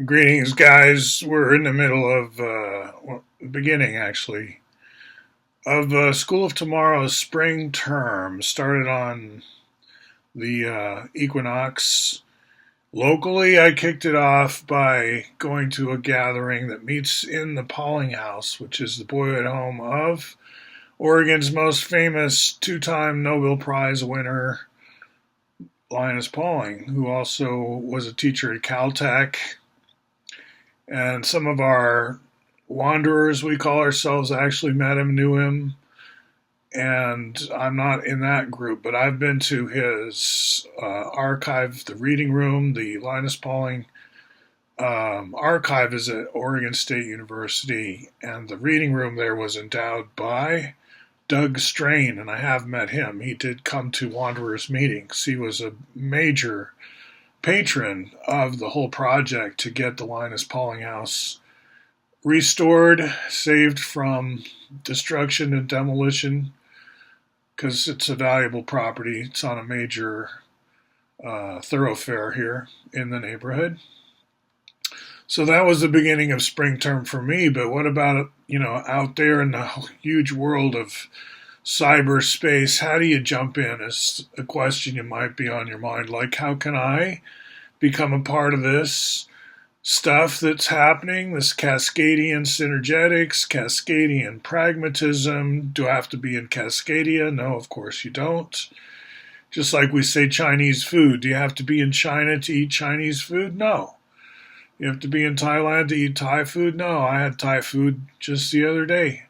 Greetings, guys. We're in the middle of, beginning actually, of School of Tomorrow's spring term. Started on the equinox. Locally, I kicked it off by going to a gathering that meets in the Pauling House, which is the boyhood home of Oregon's most famous two-time Nobel Prize winner, Linus Pauling, who also was a teacher at Caltech. And some of our wanderers, we call ourselves, actually met him, knew him. And I'm not in that group, but I've been to his archive, the reading room. The Linus Pauling archive is at Oregon State University, and the reading room there was endowed by Doug Strain, and I have met him. He did come to Wanderers meetings. He was a major patron of the whole project to get the Linus Pauling House restored, saved from destruction and demolition, because it's a valuable property. It's on a major thoroughfare here in the neighborhood. So that was the beginning of spring term for me. But what about, out there in the huge world of cyberspace? How do you jump in? Is a question you might be on your mind. Like, how can I become a part of this stuff that's happening, this Cascadian synergetics, Cascadian pragmatism? Do I have to be in Cascadia? No, of course you don't. Just like we say Chinese food. Do you have to be in China to eat Chinese food? No. You have to be in Thailand to eat Thai food? No. I had Thai food just the other day,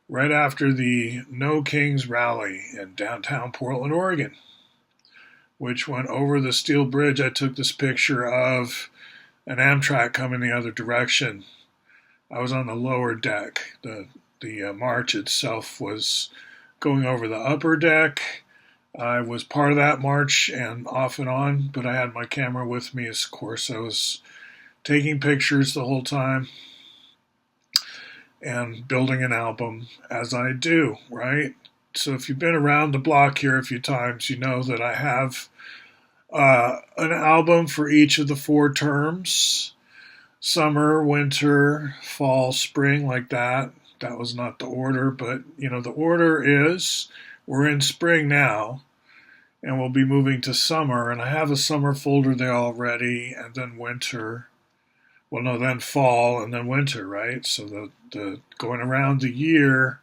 right after the No Kings rally in downtown Portland, Oregon, which went over the steel bridge. I took this picture of an Amtrak coming the other direction. I was on the lower deck. The march itself was going over the upper deck. I was part of that march and off and on, but I had my camera with me. Of course, I was taking pictures the whole time and building an album as I do, right? So if you've been around the block here a few times, you know that I have an album for each of the four terms: summer, winter, fall, spring, like that. That was not the order, but the order is we're in spring now and we'll be moving to summer. And I have a summer folder there already, and then winter. Well, no, then fall and then winter, right? So the going around the year,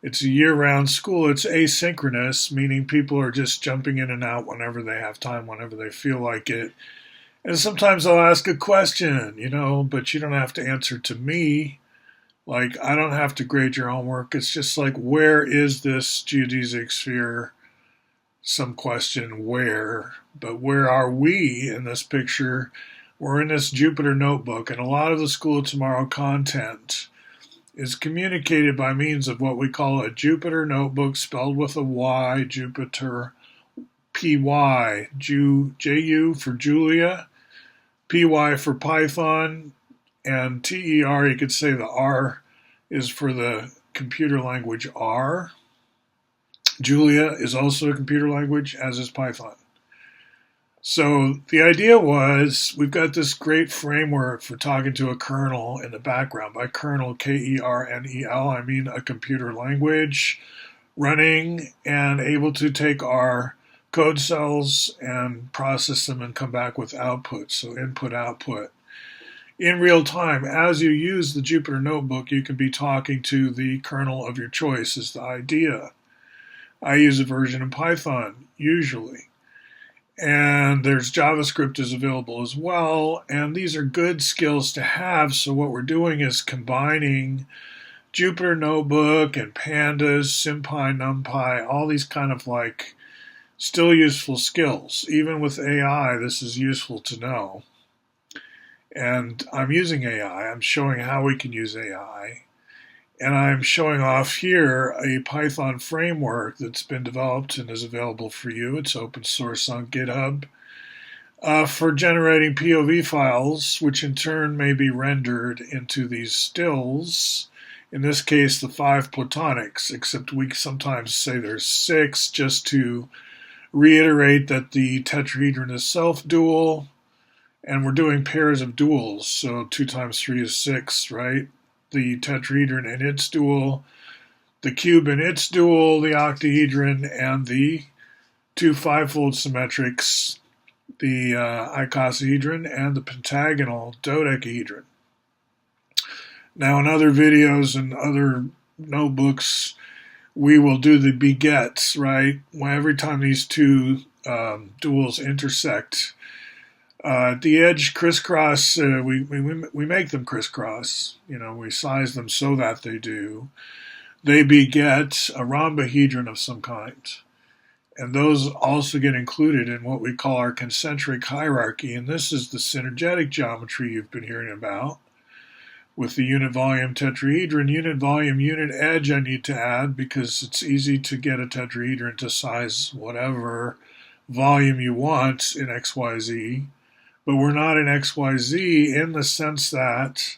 it's a year-round school. It's asynchronous, meaning people are just jumping in and out whenever they have time, whenever they feel like it. And sometimes I'll ask a question, but you don't have to answer to me. Like, I don't have to grade your homework. It's just like, where is this geodesic sphere? Some question, where? But where are we in this picture? We're in this Jupyter notebook, and a lot of the School of Tomorrow content is communicated by means of what we call a Jupyter notebook, spelled with a Y, Jupyter, P-Y, J-U for Julia, P-Y for Python, and T-E-R, you could say the R is for the computer language R. Julia is also a computer language, as is Python. So the idea was we've got this great framework for talking to a kernel in the background. By kernel, Kernel, I mean a computer language running and able to take our code cells and process them and come back with output. So input, output. In real time, as you use the Jupyter Notebook, you can be talking to the kernel of your choice is the idea. I use a version of Python, usually. And there's JavaScript is available as well. And these are good skills to have. So what we're doing is combining Jupyter Notebook and Pandas, SymPy, NumPy, all these kind of like still useful skills. Even with AI, this is useful to know. And I'm using AI. I'm showing how we can use AI. And I'm showing off here a Python framework that's been developed and is available for you. It's open source on GitHub for generating POV files, which in turn may be rendered into these stills. In this case, the 5 platonics, except we sometimes say there's 6 just to reiterate that the tetrahedron is self-dual and we're doing pairs of duals. So 2 times 3 is 6, right? The tetrahedron and its dual, the cube and its dual, the octahedron, and the two fivefold symmetrics, the icosahedron and the pentagonal dodecahedron. Now, in other videos and other notebooks, we will do the begets, right? Every time these two duals intersect, at the edge crisscross, we make them crisscross. We size them so that they do. They beget a rhombohedron of some kind. And those also get included in what we call our concentric hierarchy. And this is the synergetic geometry you've been hearing about. With the unit volume tetrahedron, unit volume, unit edge I need to add because it's easy to get a tetrahedron to size whatever volume you want in XYZ. But we're not in XYZ in the sense that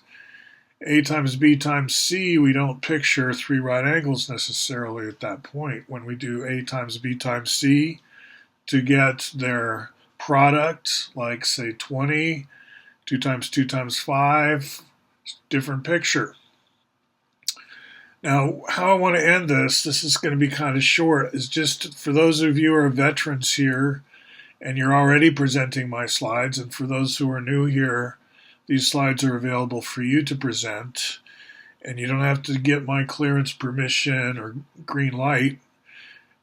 A times B times C, we don't picture three right angles necessarily at that point. When we do A times B times C to get their product, like say 20, 2 times 2 times 5, different picture. Now, how I want to end this is going to be kind of short, is just for those of you who are veterans here and you're already presenting my slides, and for those who are new here, these slides are available for you to present, and you don't have to get my clearance, permission, or green light.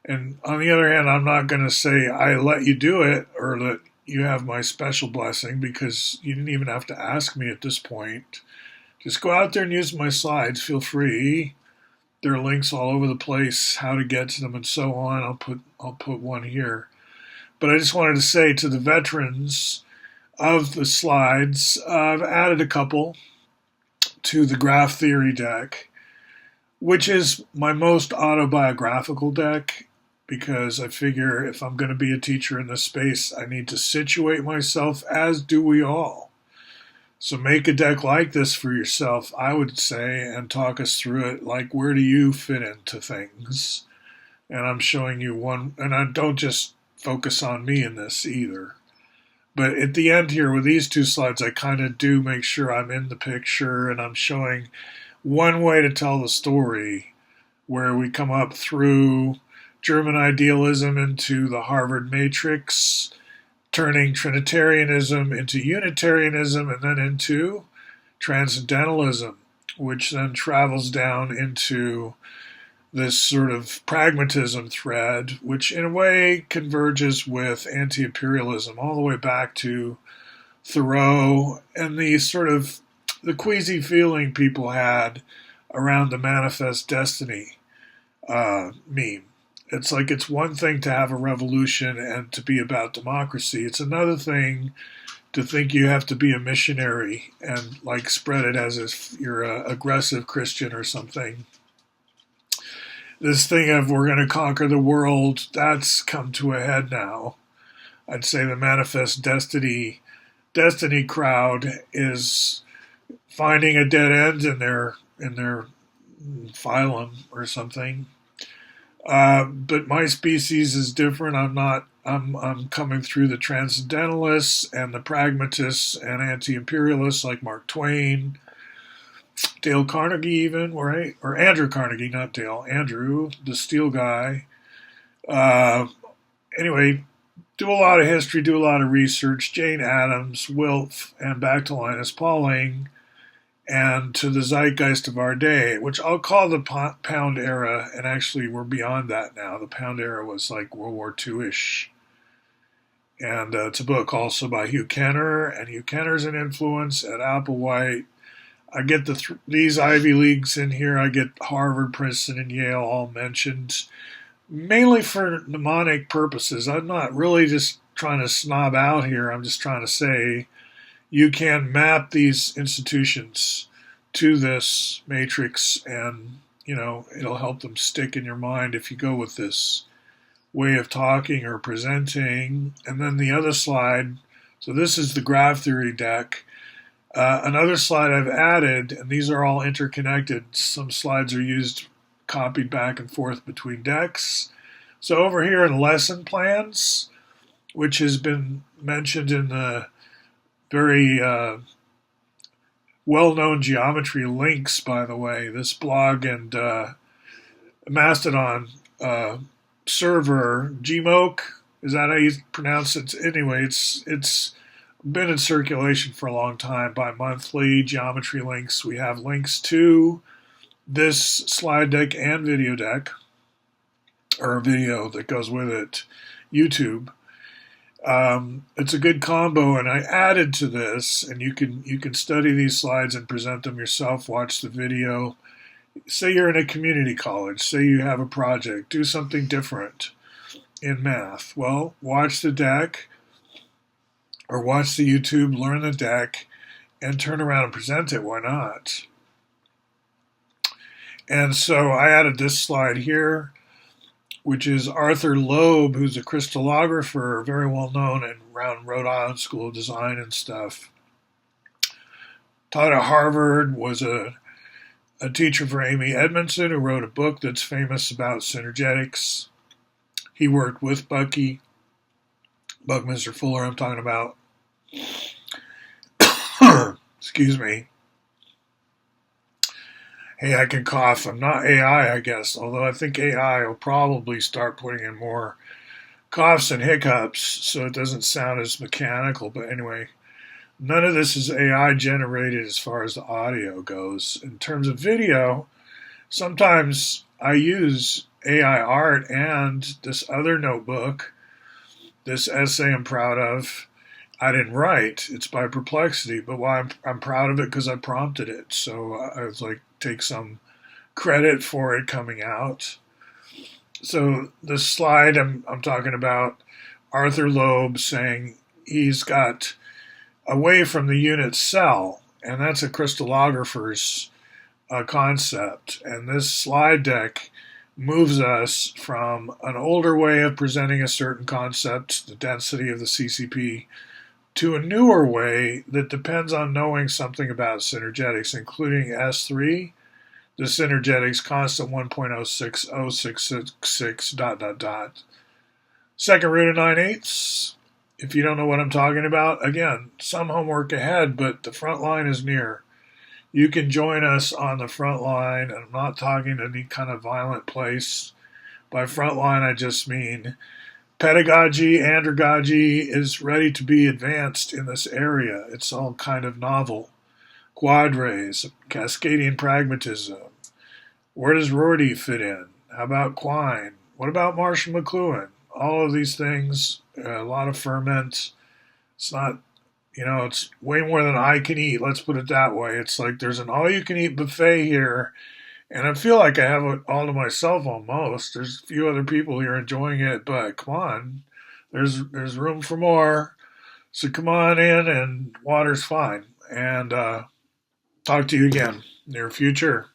And on the other hand, I'm not going to say I let you do it or that you have my special blessing, because you didn't even have to ask me at this point. Just go out there and use my slides. Feel free. There are links all over the place, how to get to them and so on. I'll put one here. But I just wanted to say to the veterans of the slides, I've added a couple to the graph theory deck, which is my most autobiographical deck, because I figure if I'm going to be a teacher in this space, I need to situate myself, as do we all. So make a deck like this for yourself, I would say, and talk us through it, like where do you fit into things? And I'm showing you one, and I don't just focus on me in this either. But at the end here with these two slides, I kind of do make sure I'm in the picture, and I'm showing one way to tell the story, where we come up through German idealism into the Harvard matrix, turning Trinitarianism into Unitarianism, and then into Transcendentalism, which then travels down into this sort of pragmatism thread, which in a way converges with anti-imperialism all the way back to Thoreau and the sort of the queasy feeling people had around the Manifest Destiny meme. It's like it's one thing to have a revolution and to be about democracy. It's another thing to think you have to be a missionary and like spread it as if you're an aggressive Christian or something. This thing of we're going to conquer the world, that's come to a head now. I'd say the Manifest Destiny crowd is finding a dead end in their phylum or something. But my species is different. I'm coming through the transcendentalists and the pragmatists and anti-imperialists like Mark Twain, Dale Carnegie even, right? Or Andrew Carnegie, not Dale. Andrew, the steel guy. Anyway, do a lot of history, do a lot of research. Jane Addams, Wilf, and back to Linus Pauling, and to the zeitgeist of our day, which I'll call the Pound era, and actually we're beyond that now. The Pound era was like World War II-ish. And it's a book also by Hugh Kenner, and Hugh Kenner's an influence at Applewhite. I get these Ivy Leagues in here. I get Harvard, Princeton, and Yale all mentioned, mainly for mnemonic purposes. I'm not really just trying to snob out here. I'm just trying to say you can map these institutions to this matrix, and it'll help them stick in your mind if you go with this way of talking or presenting. And then the other slide, so this is the graph theory deck. Another slide I've added, and these are all interconnected. Some slides are copied back and forth between decks. So over here in lesson plans, which has been mentioned in the very well-known geometry links, by the way. This blog and Mastodon server, Gmoke, is that how you pronounce it? Anyway, it's been in circulation for a long time. Bi-monthly geometry links. We have links to this slide deck and video deck, or a video that goes with it, YouTube. It's a good combo, and I added to this, and you can study these slides and present them yourself. Watch the video. Say you're in a community college. Say you have a project. Do something different in math. Well, watch the deck or watch the YouTube, learn the deck, and turn around and present it. Why not? And so I added this slide here, which is Arthur Loeb, who's a crystallographer, very well known around Rhode Island School of Design and stuff. Taught at Harvard, was a teacher for Amy Edmondson, who wrote a book that's famous about synergetics. He worked with Buckminster Fuller, I'm talking about. Excuse me. Hey, I can cough. I'm not AI, I guess, although I think AI will probably start putting in more coughs and hiccups so it doesn't sound as mechanical. But anyway, none of this is AI generated as far as the audio goes. In terms of video, sometimes I use AI art and this other notebook, this essay I'm proud of. I didn't write. It's by Perplexity, but why I'm proud of it because I prompted it. So I was like, take some credit for it coming out. So this slide I'm talking about Arthur Loeb saying he's got away from the unit cell, and that's a crystallographer's concept. And this slide deck moves us from an older way of presenting a certain concept, the density of the CCP, to a newer way that depends on knowing something about synergetics, including S3, the synergetics constant 1.06066 ... Second root of 9/8. If you don't know what I'm talking about, again, some homework ahead, but the front line is near. You can join us on the front line. I'm not talking any kind of violent place. By front line, I just mean pedagogy, andragogy is ready to be advanced in this area. It's all kind of novel. Quadrats, Cascadian pragmatism. Where does Rorty fit in? How about Quine? What about Marshall McLuhan? All of these things, a lot of ferment. It's not, it's way more than I can eat. Let's put it that way. It's like there's an all-you-can-eat buffet here, and I feel like I have it all to myself almost. There's a few other people here enjoying it, but come on, there's room for more. So come on in, and water's fine. And talk to you again near future.